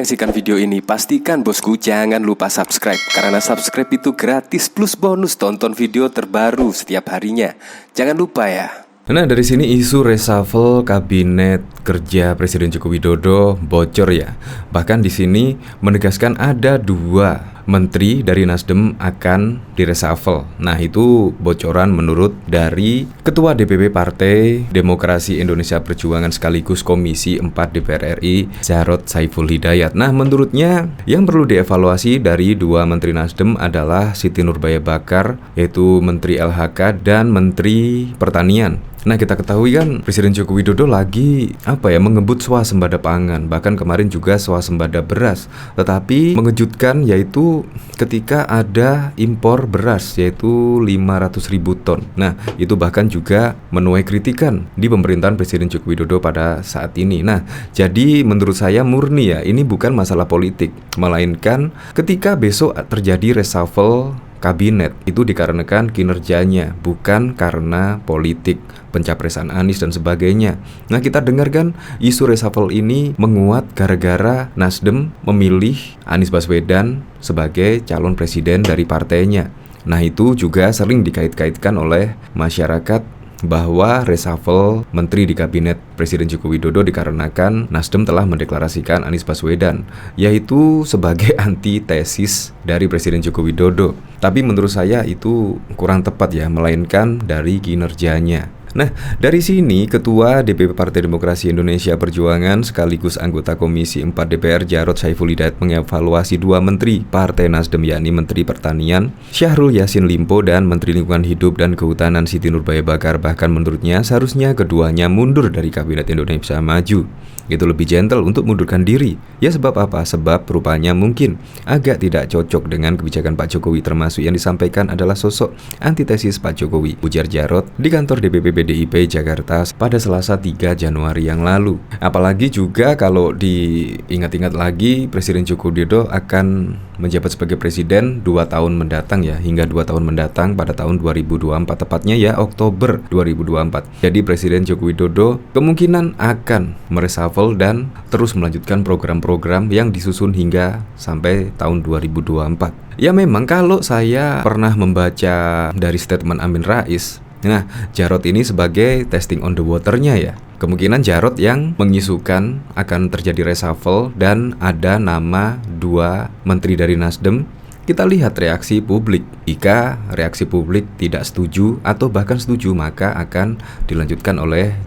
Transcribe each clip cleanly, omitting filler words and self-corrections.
menyaksikan video ini, pastikan bosku jangan lupa subscribe. Karena subscribe itu gratis plus bonus tonton video terbaru setiap harinya. Jangan lupa ya. Nah, dari sini isu reshuffle kabinet kerja Presiden Joko Widodo bocor ya. Bahkan di sini menegaskan ada 2 menteri dari Nasdem akan direshuffle. Nah, itu bocoran menurut dari Ketua DPP Partai Demokrasi Indonesia Perjuangan sekaligus Komisi 4 DPR RI, Jarod Saiful Hidayat. Nah, menurutnya yang perlu dievaluasi dari 2 menteri Nasdem adalah Siti Nurbaya Bakar, yaitu Menteri LHK dan Menteri Pertanian. Nah, kita ketahui kan Presiden Joko Widodo lagi mengebut swasembada pangan, bahkan kemarin juga swasembada beras. Tetapi mengejutkan yaitu ketika ada impor beras yaitu 500.000 ton. Nah, itu bahkan juga menuai kritikan di pemerintahan Presiden Joko Widodo pada saat ini. Nah, jadi menurut saya murni ya, ini bukan masalah politik, melainkan ketika besok terjadi reshuffle kabinet itu dikarenakan kinerjanya, bukan karena politik, pencapresan Anies dan sebagainya. Nah, kita dengarkan isu reshuffle ini menguat gara-gara Nasdem memilih Anies Baswedan sebagai calon presiden dari partainya. Nah, itu juga sering dikait-kaitkan oleh masyarakat bahwa reshuffle menteri di kabinet Presiden Joko Widodo dikarenakan Nasdem telah mendeklarasikan Anies Baswedan, yaitu sebagai antitesis dari Presiden Joko Widodo. Tapi menurut saya itu kurang tepat ya, melainkan dari kinerjanya. Nah, dari sini Ketua DPP Partai Demokrasi Indonesia Perjuangan sekaligus anggota Komisi 4 DPR Jarod Saiful Hidayat mengevaluasi 2 menteri Partai Nasdem, yakni Menteri Pertanian Syahrul Yassin Limpo dan Menteri Lingkungan Hidup dan Kehutanan Siti Nurbaya Bakar. Bahkan menurutnya seharusnya keduanya mundur dari Kabinet Indonesia Maju. Itu lebih gentle untuk mundurkan diri. Ya, sebab apa? Sebab rupanya mungkin agak tidak cocok dengan kebijakan Pak Jokowi, termasuk yang disampaikan adalah sosok antitesis Pak Jokowi, ujar Jarod di kantor DPP PDIP Jakarta pada Selasa 3 Januari yang lalu. Apalagi juga kalau diingat-ingat lagi, Presiden Joko Widodo akan menjabat sebagai presiden 2 tahun mendatang ya, hingga 2 tahun mendatang pada tahun 2024, tepatnya ya Oktober 2024. Jadi Presiden Joko Widodo kemungkinan akan mereshuffle dan terus melanjutkan program-program yang disusun hingga sampai tahun 2024. Ya, memang kalau saya pernah membaca dari statement Amin Rais, nah, Jarod ini sebagai testing on the water-nya ya. Kemungkinan Jarod yang mengisukan akan terjadi reshuffle dan ada nama 2 menteri dari Nasdem. Kita lihat reaksi publik. Jika reaksi publik tidak setuju atau bahkan setuju, maka akan dilanjutkan oleh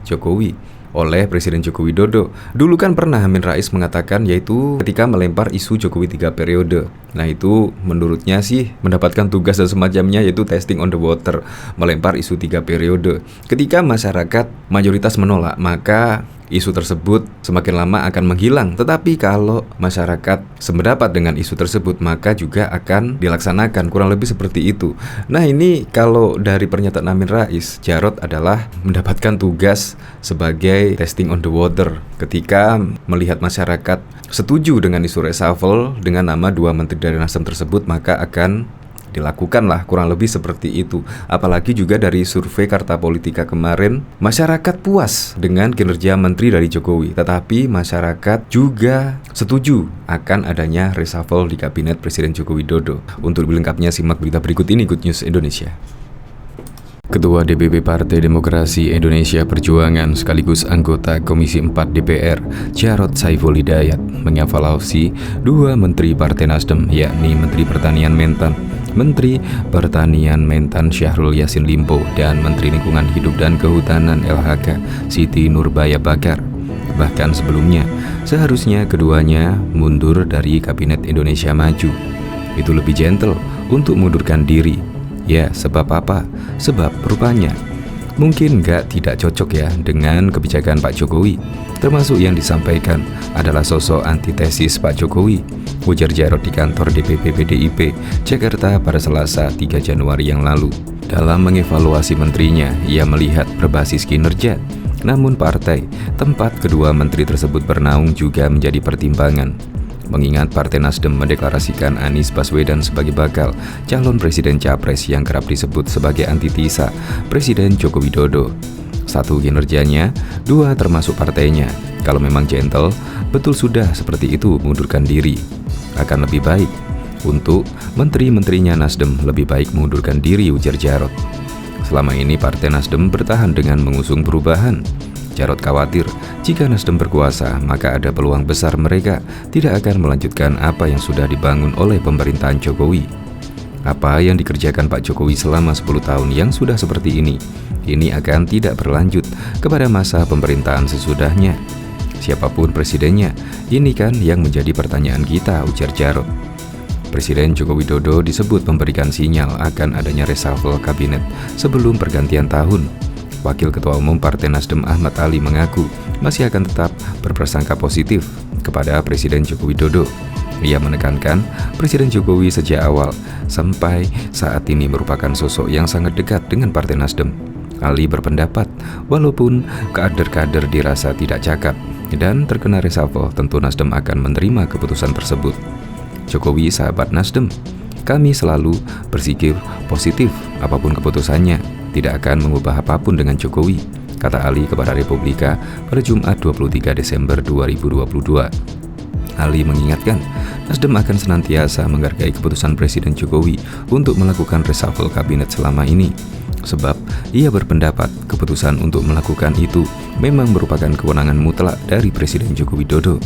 Presiden Joko Widodo. Dulu kan pernah Amin Rais mengatakan, yaitu ketika melempar isu Jokowi 3 periode. Nah, itu menurutnya sih mendapatkan tugas dan semacamnya, yaitu testing on the water, melempar isu 3 periode. Ketika masyarakat mayoritas menolak, maka isu tersebut semakin lama akan menghilang. Tetapi kalau masyarakat sependapat dengan isu tersebut, maka juga akan dilaksanakan. Kurang lebih seperti itu. Nah, ini kalau dari pernyataan Amin Rais, Jarod adalah mendapatkan tugas sebagai testing on the water. Ketika melihat masyarakat setuju dengan isu reshuffle dengan nama 2 menteri dari Nasdem tersebut, maka akan dilakukanlah, kurang lebih seperti itu. Apalagi juga dari survei Carta Politika kemarin, masyarakat puas dengan kinerja menteri dari Jokowi, tetapi masyarakat juga setuju akan adanya reshuffle di kabinet Presiden Joko Widodo. Untuk lebih lengkapnya simak berita berikut ini, Good News Indonesia. Ketua DPP Partai Demokrasi Indonesia Perjuangan sekaligus anggota Komisi 4 DPR Jarod Saiful Hidayat mengevaluasi 2 menteri Partai Nasdem, yakni Menteri Pertanian Mentan Syahrul Yassin Limpo dan Menteri Lingkungan Hidup dan Kehutanan LHK Siti Nurbaya Bakar. Bahkan sebelumnya seharusnya keduanya mundur dari Kabinet Indonesia Maju. Itu lebih gentle untuk mundurkan diri. Ya, sebab apa? Sebab rupanya mungkin tidak cocok ya dengan kebijakan Pak Jokowi, termasuk yang disampaikan adalah sosok antitesis Pak Jokowi, ujar Jarod di kantor DPP PDIP Jakarta pada Selasa 3 Januari yang lalu. Dalam mengevaluasi menterinya, ia melihat berbasis kinerja. Namun partai tempat kedua menteri tersebut bernaung juga menjadi pertimbangan. Mengingat Partai Nasdem mendeklarasikan Anies Baswedan sebagai bakal calon presiden capres yang kerap disebut sebagai antitesa Presiden Joko Widodo. 1 kinerjanya, 2 termasuk partainya. Kalau memang gentle, betul sudah seperti itu mengundurkan diri. Akan lebih baik untuk menteri-menterinya Nasdem lebih baik mengundurkan diri, ujar Jarot. Selama ini Partai Nasdem bertahan dengan mengusung perubahan. Jarot khawatir jika Nasdem berkuasa, maka ada peluang besar mereka tidak akan melanjutkan apa yang sudah dibangun oleh pemerintahan Jokowi. Apa yang dikerjakan Pak Jokowi selama 10 tahun yang sudah seperti ini akan tidak berlanjut kepada masa pemerintahan sesudahnya. Siapapun presidennya, ini kan yang menjadi pertanyaan kita, ujar Jarot. Presiden Joko Widodo disebut memberikan sinyal akan adanya reshuffle kabinet sebelum pergantian tahun. Wakil Ketua Umum Partai Nasdem Ahmad Ali mengaku masih akan tetap berprasangka positif kepada Presiden Joko Widodo. Ia menekankan Presiden Jokowi sejak awal sampai saat ini merupakan sosok yang sangat dekat dengan Partai Nasdem. Ali berpendapat walaupun kader-kader dirasa tidak cakap dan terkena reshuffle, tentu Nasdem akan menerima keputusan tersebut. Jokowi sahabat Nasdem, kami selalu berpikir positif apapun keputusannya, tidak akan mengubah apapun dengan Jokowi, kata Ali kepada Republika pada Jumat 23 Desember 2022. Ali mengingatkan, Nasdem akan senantiasa menghargai keputusan Presiden Jokowi untuk melakukan reshuffle kabinet selama ini. Sebab ia berpendapat keputusan untuk melakukan itu memang merupakan kewenangan mutlak dari Presiden Joko Widodo.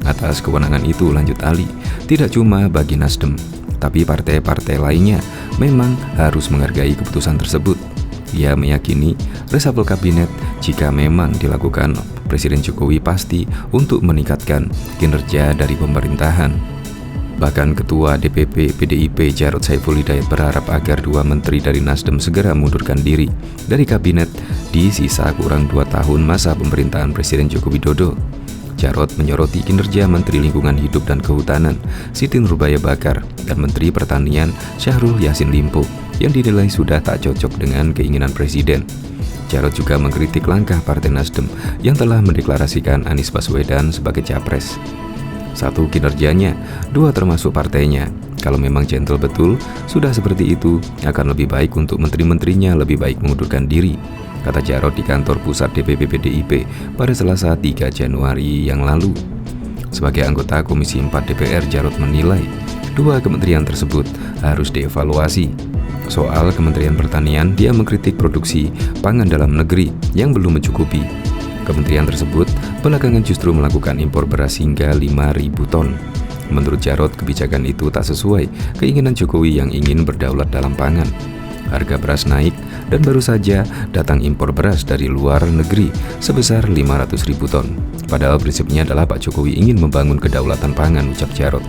Atas kewenangan itu, lanjut Ali, tidak cuma bagi Nasdem, tapi partai-partai lainnya memang harus menghargai keputusan tersebut. Ia meyakini reshuffle kabinet jika memang dilakukan Presiden Jokowi pasti untuk meningkatkan kinerja dari pemerintahan. Bahkan Ketua DPP PDIP Jarod Saiful Hidayat berharap agar 2 menteri dari Nasdem segera mundurkan diri dari kabinet di sisa kurang 2 tahun masa pemerintahan Presiden Joko Widodo. Jarod menyoroti kinerja Menteri Lingkungan Hidup dan Kehutanan Siti Nurbaya Bakar dan Menteri Pertanian Syahrul Yassin Limpo yang dinilai sudah tak cocok dengan keinginan Presiden. Jarod juga mengkritik langkah Partai Nasdem yang telah mendeklarasikan Anies Baswedan sebagai capres. 1 kinerjanya, 2 termasuk partainya. Kalau memang gentle betul, sudah seperti itu, akan lebih baik untuk menteri-menterinya lebih baik mengundurkan diri, kata Jarod di kantor pusat DPP PDIP pada Selasa 3 Januari yang lalu. Sebagai anggota Komisi 4 DPR, Jarod menilai 2 kementerian tersebut harus dievaluasi. Soal Kementerian Pertanian, dia mengkritik produksi pangan dalam negeri yang belum mencukupi. Kementerian tersebut belakangan justru melakukan impor beras hingga 5.000 ton. Menurut Jarod, kebijakan itu tak sesuai keinginan Jokowi yang ingin berdaulat dalam pangan. Harga beras naik dan baru saja datang impor beras dari luar negeri sebesar 500.000 ton. Padahal prinsipnya adalah Pak Jokowi ingin membangun kedaulatan pangan, ucap Jarod.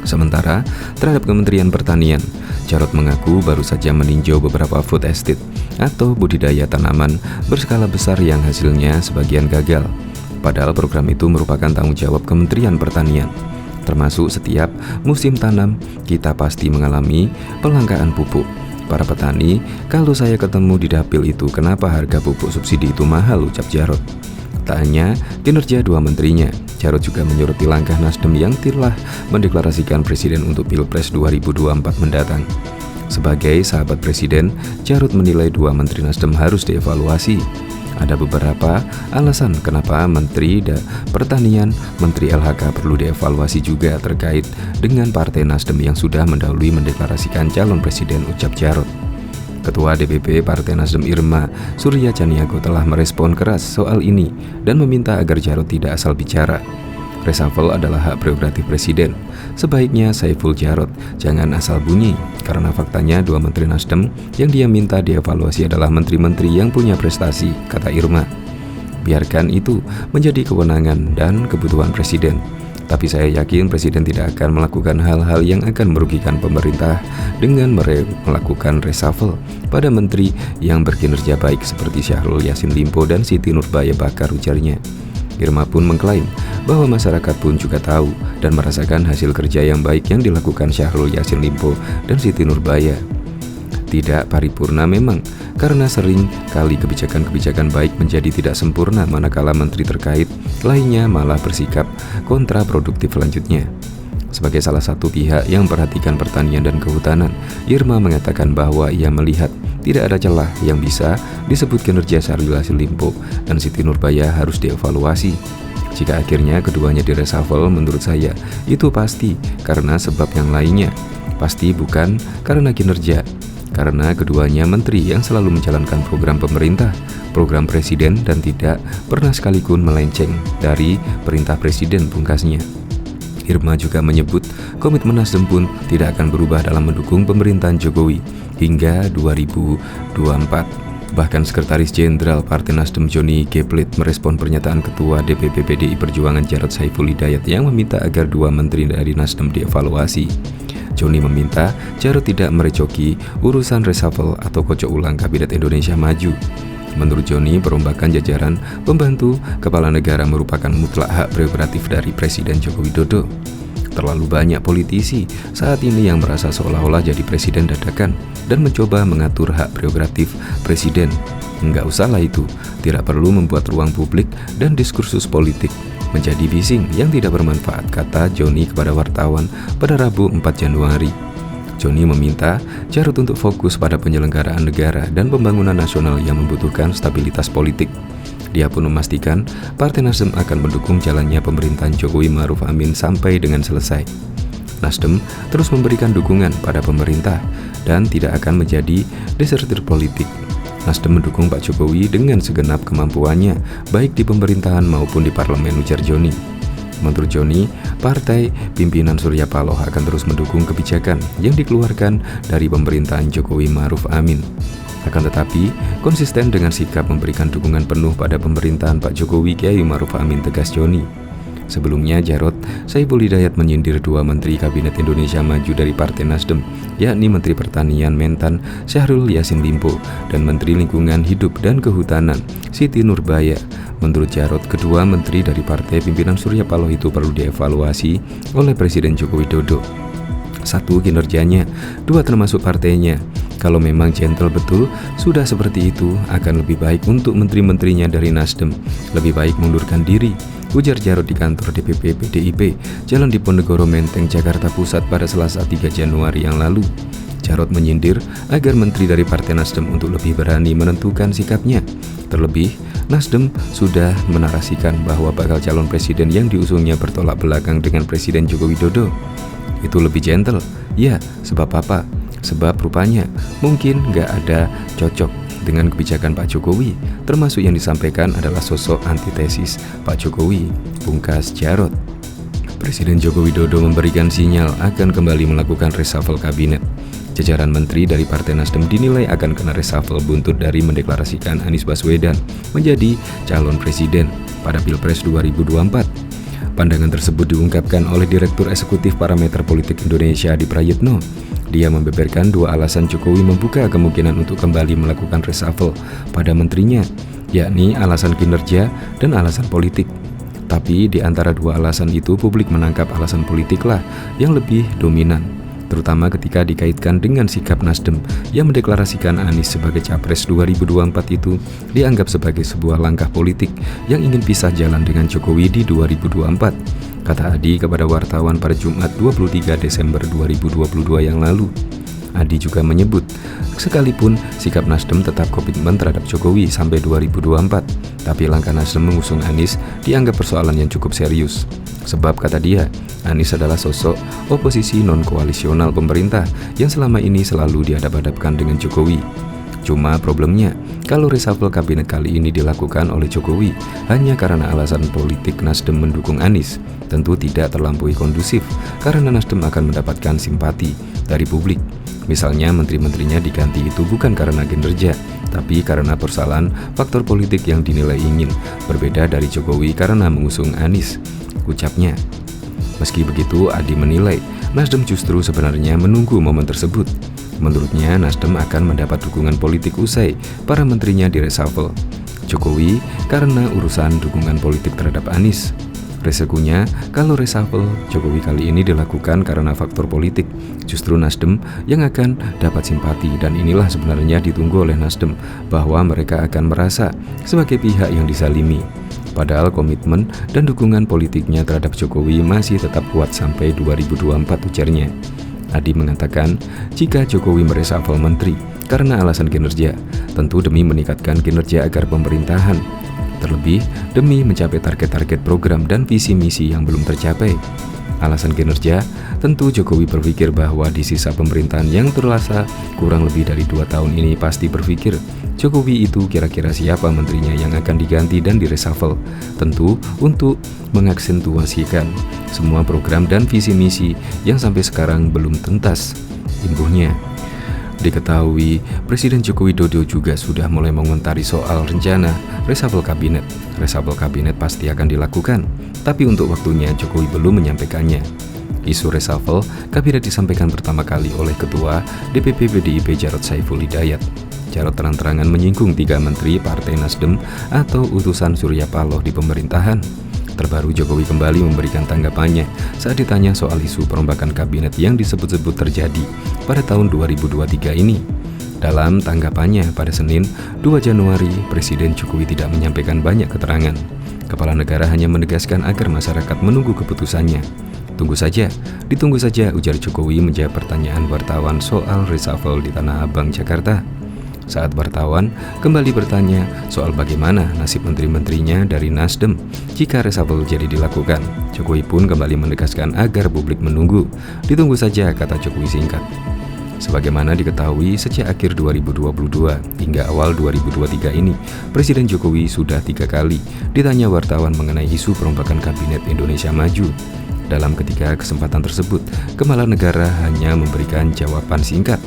Sementara terhadap Kementerian Pertanian, Jarod mengaku baru saja meninjau beberapa food estate atau budidaya tanaman berskala besar yang hasilnya sebagian gagal. Padahal program itu merupakan tanggung jawab Kementerian Pertanian. Termasuk setiap musim tanam, kita pasti mengalami pelangkaan pupuk. Para petani, kalau saya ketemu di dapil itu, kenapa harga pupuk subsidi itu mahal, ucap Jarod. Tak hanya kinerja 2 menterinya, Jarod juga menyoroti langkah Nasdem yang telah mendeklarasikan Presiden untuk Pilpres 2024 mendatang. Sebagai sahabat Presiden, Jarod menilai 2 menteri Nasdem harus dievaluasi. Ada beberapa alasan kenapa Menteri Pertanian, Menteri LHK perlu dievaluasi juga terkait dengan Partai Nasdem yang sudah mendahului mendeklarasikan calon presiden, ucap Jarod. Ketua DPP Partai Nasdem Irma Surya Caniago telah merespon keras soal ini dan meminta agar Jarod tidak asal bicara. Reshuffle adalah hak prerogatif Presiden. Sebaiknya Saiful Jarod jangan asal bunyi, karena faktanya 2 menteri Nasdem yang dia minta dievaluasi adalah menteri-menteri yang punya prestasi, kata Irma. Biarkan itu menjadi kewenangan dan kebutuhan Presiden. Tapi saya yakin Presiden tidak akan melakukan hal-hal yang akan merugikan pemerintah dengan melakukan reshuffle pada menteri yang berkinerja baik seperti Syahrul Yassin Limpo dan Siti Nurbaya Bakar, ujarnya. Irma pun mengklaim bahwa masyarakat pun juga tahu dan merasakan hasil kerja yang baik yang dilakukan Syahrul Yassin Limpo dan Siti Nurbaya. Tidak paripurna memang, karena sering kali kebijakan-kebijakan baik menjadi tidak sempurna manakala menteri terkait lainnya malah bersikap kontraproduktif lanjutnya. Sebagai salah satu pihak yang memperhatikan pertanian dan kehutanan, Irma mengatakan bahwa ia melihat tidak ada celah yang bisa disebut kinerja Syahrul Yassin Limpo dan Siti Nurbaya harus dievaluasi. Jika akhirnya keduanya direshuffle, menurut saya itu pasti karena sebab yang lainnya. Pasti bukan karena kinerja, karena keduanya menteri yang selalu menjalankan program pemerintah, program presiden, dan tidak pernah sekalipun melenceng dari perintah presiden, pungkasnya. Irma juga menyebut komitmen Nasdem pun tidak akan berubah dalam mendukung pemerintahan Jokowi hingga 2024. Bahkan Sekretaris Jenderal Partai Nasdem Joni G. Plate merespon pernyataan Ketua DPP PDI Perjuangan Jarod Saiful Hidayat yang meminta agar dua menteri dari Nasdem dievaluasi. Joni meminta Jarod tidak merecoki urusan reshuffle atau kocok ulang Kabinet Indonesia Maju. Menurut Joni, perombakan jajaran pembantu kepala negara merupakan mutlak hak prerogatif dari Presiden Joko Widodo. Terlalu banyak politisi saat ini yang merasa seolah-olah jadi presiden dadakan dan mencoba mengatur hak prerogatif presiden. Enggak usahlah itu, tidak perlu membuat ruang publik dan diskursus politik menjadi bising yang tidak bermanfaat, kata Joni kepada wartawan pada Rabu 4 Januari. Joni meminta Jarod untuk fokus pada penyelenggaraan negara dan pembangunan nasional yang membutuhkan stabilitas politik. Dia pun memastikan Partai Nasdem akan mendukung jalannya pemerintahan Jokowi Ma'ruf Amin sampai dengan selesai. Nasdem terus memberikan dukungan pada pemerintah dan tidak akan menjadi desertir politik. Nasdem mendukung Pak Jokowi dengan segenap kemampuannya, baik di pemerintahan maupun di parlemen, ujar Joni. Menurut Joni, partai pimpinan Surya Paloh akan terus mendukung kebijakan yang dikeluarkan dari pemerintahan Jokowi Ma'ruf Amin. Akan tetapi, konsisten dengan sikap memberikan dukungan penuh pada pemerintahan Pak Jokowi Kiai Ma'ruf Amin, tegas Joni. Sebelumnya, Jarod Saiful Hidayat menyindir dua menteri Kabinet Indonesia Maju dari Partai Nasdem, yakni Menteri Pertanian Mentan Syahrul Yassin Limpo dan Menteri Lingkungan Hidup dan Kehutanan Siti Nurbaya. Menurut Jarod, kedua menteri dari partai pimpinan Surya Paloh itu perlu dievaluasi oleh Presiden Joko Widodo. 1. Kinerjanya, 2. termasuk partainya. Kalau memang gentle betul, sudah seperti itu, akan lebih baik untuk menteri-menterinya dari Nasdem lebih baik mundurkan diri, ujar Jarod di kantor DPP PDIP, Jalan Diponegoro Menteng, Jakarta Pusat pada Selasa 3 Januari yang lalu. Jarod menyindir agar menteri dari Partai Nasdem untuk lebih berani menentukan sikapnya. Terlebih, Nasdem sudah menarasikan bahwa bakal calon presiden yang diusungnya bertolak belakang dengan Presiden Joko Widodo. Itu lebih gentle. Ya, sebab apa? Sebab rupanya mungkin nggak ada cocok dengan kebijakan Pak Jokowi, termasuk yang disampaikan adalah sosok antitesis Pak Jokowi, pungkas Jarod. Presiden Joko Widodo memberikan sinyal akan kembali melakukan reshuffle kabinet. Jajaran menteri dari Partai Nasdem dinilai akan kena reshuffle buntut dari mendeklarasikan Anies Baswedan menjadi calon presiden pada Pilpres 2024. Pandangan tersebut diungkapkan oleh Direktur Eksekutif Parameter Politik Indonesia Adi Prayitno. Dia membeberkan dua alasan Jokowi membuka kemungkinan untuk kembali melakukan reshuffle pada menterinya, yakni alasan kinerja dan alasan politik. Tapi di antara dua alasan itu, publik menangkap alasan politiklah yang lebih dominan, terutama ketika dikaitkan dengan sikap Nasdem yang mendeklarasikan Anies sebagai Capres 2024 itu dianggap sebagai sebuah langkah politik yang ingin pisah jalan dengan Jokowi di 2024. Kata Adi kepada wartawan pada Jumat 23 Desember 2022 yang lalu. Adi juga menyebut, sekalipun sikap Nasdem tetap komitmen terhadap Jokowi sampai 2024, tapi langkah Nasdem mengusung Anies dianggap persoalan yang cukup serius. Sebab kata dia, Anies adalah sosok oposisi non-koalisional pemerintah yang selama ini selalu dihadap-hadapkan dengan Jokowi. Cuma problemnya, kalau reshuffle kabinet kali ini dilakukan oleh Jokowi hanya karena alasan politik Nasdem mendukung Anies, tentu tidak terlampaui kondusif karena Nasdem akan mendapatkan simpati dari publik. Misalnya menteri-menterinya diganti itu bukan karena kinerja, tapi karena persoalan faktor politik yang dinilai ingin berbeda dari Jokowi karena mengusung Anies, ucapnya. Meski begitu, Adi menilai Nasdem justru sebenarnya menunggu momen tersebut. Menurutnya, Nasdem akan mendapat dukungan politik usai para menterinya di reshuffle Jokowi karena urusan dukungan politik terhadap Anies. Resikonya, kalau reshuffle Jokowi kali ini dilakukan karena faktor politik, justru Nasdem yang akan dapat simpati, dan inilah sebenarnya ditunggu oleh Nasdem, bahwa mereka akan merasa sebagai pihak yang disalimi. Padahal komitmen dan dukungan politiknya terhadap Jokowi masih tetap kuat sampai 2024, ujarnya. Adi mengatakan, jika Jokowi mereshuffle menteri, karena alasan kinerja, tentu demi meningkatkan kinerja agar pemerintahan, terlebih demi mencapai target-target program dan visi misi yang belum tercapai. Alasan kinerja, tentu Jokowi berpikir bahwa di sisa pemerintahan yang terasa kurang lebih dari 2 tahun ini pasti berpikir Jokowi itu kira-kira siapa menterinya yang akan diganti dan direshuffle, tentu untuk mengaksentuasikan semua program dan visi misi yang sampai sekarang belum tuntas. Imbuhnya, diketahui Presiden Joko Widodo juga sudah mulai mengomentari soal rencana reshuffle kabinet. Reshuffle kabinet pasti akan dilakukan, tapi untuk waktunya Jokowi belum menyampaikannya. Isu reshuffle kabinet disampaikan pertama kali oleh Ketua DPP PDIP Jarod Saiful Hidayat. Jarod terang-terangan menyinggung 3 menteri Partai Nasdem atau utusan Surya Paloh di pemerintahan. Terbaru Jokowi kembali memberikan tanggapannya saat ditanya soal isu perombakan kabinet yang disebut-sebut terjadi pada tahun 2023 ini. Dalam tanggapannya pada Senin 2 Januari, Presiden Jokowi tidak menyampaikan banyak keterangan. Kepala negara hanya menegaskan agar masyarakat menunggu keputusannya. Ditunggu saja, ujar Jokowi menjawab pertanyaan wartawan soal reshuffle di Tanah Abang, Jakarta. Saat wartawan kembali bertanya soal bagaimana nasib menteri-menterinya dari Nasdem jika reshuffle jadi dilakukan, Jokowi pun kembali menegaskan agar publik menunggu. Ditunggu saja, kata Jokowi singkat. Sebagaimana diketahui, sejak akhir 2022 hingga awal 2023 ini, Presiden Jokowi sudah 3 kali ditanya wartawan mengenai isu perombakan Kabinet Indonesia Maju. Dalam ketiga kesempatan tersebut, Kepala Negara hanya memberikan jawaban singkat.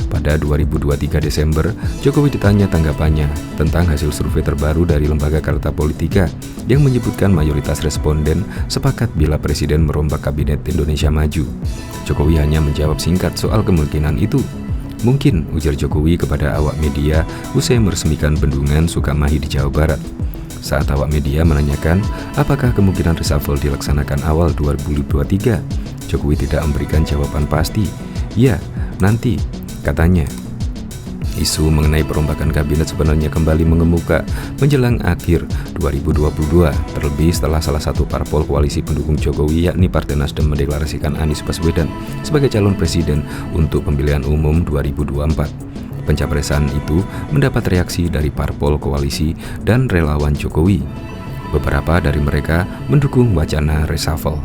Pada 2023 Desember, Jokowi ditanya tanggapannya tentang hasil survei terbaru dari Lembaga Carta Politika yang menyebutkan mayoritas responden sepakat bila Presiden merombak Kabinet Indonesia Maju. Jokowi hanya menjawab singkat soal kemungkinan itu. Mungkin, ujar Jokowi kepada awak media usai meresmikan bendungan Sukamahi di Jawa Barat. Saat awak media menanyakan apakah kemungkinan reshuffle dilaksanakan awal 2023, Jokowi tidak memberikan jawaban pasti. Ya, nanti, katanya. Isu mengenai perombakan kabinet sebenarnya kembali mengemuka menjelang akhir 2022, terlebih setelah salah satu parpol koalisi pendukung Jokowi yakni Partai Nasdem mendeklarasikan Anies Baswedan sebagai calon presiden untuk pemilihan umum 2024. Pencapresan itu mendapat reaksi dari parpol koalisi dan relawan Jokowi. Beberapa dari mereka mendukung wacana reshuffle.